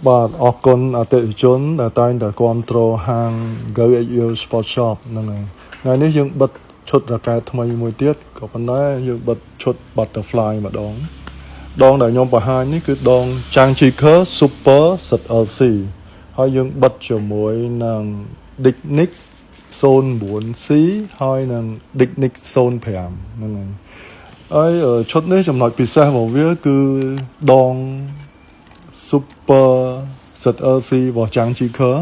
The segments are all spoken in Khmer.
បាទអរគុណអតិថិជនដែលតែងតែគ្រប់គ្រងហាង Go at Your Sport Shop ហ្នឹងហើយថ្ងៃនេះយើងបិទឈុតរកែថ្មីមួយទៀតក៏ប៉ុន្តែយើងបិទឈុត Butterfly ម្ដងដែលខ្ញុំបង្ហាញនេះគឺដង Changiker Super ZLC ហើយយើងបិទជាមួយនឹង Dignic 09C ហើយនឹង Dignic 05ហ្នឹងហើយឈុតនេះចំណុចពិសេសរបស់វាគឺដង Super ZLC របស់ Changiker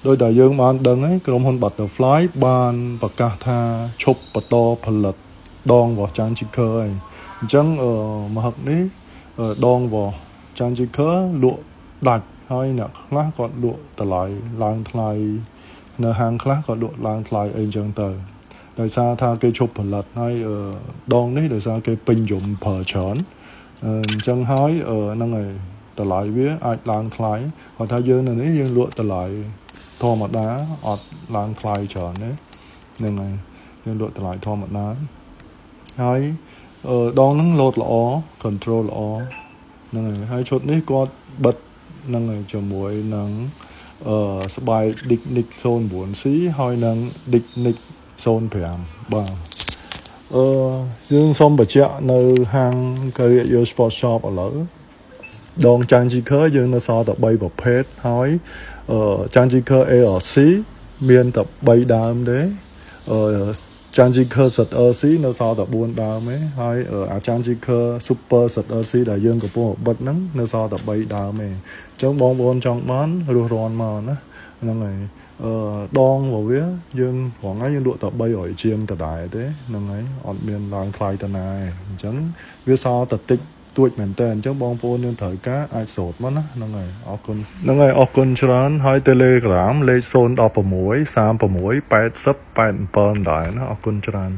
ដោយដែលយើងបានដឹងហើយក្រុមហ៊ុន Butterfly បានប្រកាសថាឈប់បន្តផលិតដងរបស់ Changiker ហើយអញ្ចឹងមហឹកនេះដងរបស់ Changiker លក់ដាច់ហើយអ្នកខ្លះគាត់លក់តម្លៃឡើងថ្លៃនៅហាងខ្លះក៏លក់ឡើងថ្លៃអីអញ្ចឹងទៅដោយសារថាគេឈប់ផលិតហើយដងនេះដោយសារគេពេញនិយមប្រើច្រើនអញ្ចឹងហើយហ្នឹងហើយតម្លៃវាអាចឡើងថ្លៃគាត់ថាយើងនៅនេះយើងលក់តម្លៃធម្មតាអត់ឡើងថ្លៃច្រើនទេហ្នឹងហើយយើងលក់តម្លៃធម្មតាហើយដងហ្នឹងលោតល្អ control ល្អហ្នឹងហើយឈុតនេះគាត់បិទហ្នឹងហើយជាមួយនឹងស្បែក Dignic 09C ហើយនឹង Dignic 05បាទយើងសូមបញ្ជាក់នៅហាង Go at Your Sport Shop ឥឡូវដង Changiker យើងនៅសល់តែ3ប្រភេទហើយChangiker ARC មានតែ3ដើមទេChangiker ZLC នៅសល់តែ4ដើមទេហើយChangiker Super ZLC ដែលយើងកំពុងបិទហ្នឹងនៅសល់តែ3ដើមទេអញ្ចឹងបងប្អូនចង់បានរស់រាន់មកណាហ្នឹងហើយដងរបស់វាយើងរងហើយយើងលក់តែ300ជាងដដែលទេហ្នឹងហើយអត់មានឡើងថ្លៃតាណាទេអញ្ចឹងវាសល់តែតិចទួចមែនតើអញ្ចឹងបងប្អូនយើងត្រូវការអាចសូត្រមកណាហ្នឹងហើយអរគុណហ្នឹងហើយអរគុណច្រើនហើយ Telegram លេខ016 36 80 87ដែរណាអរគុណច្រើន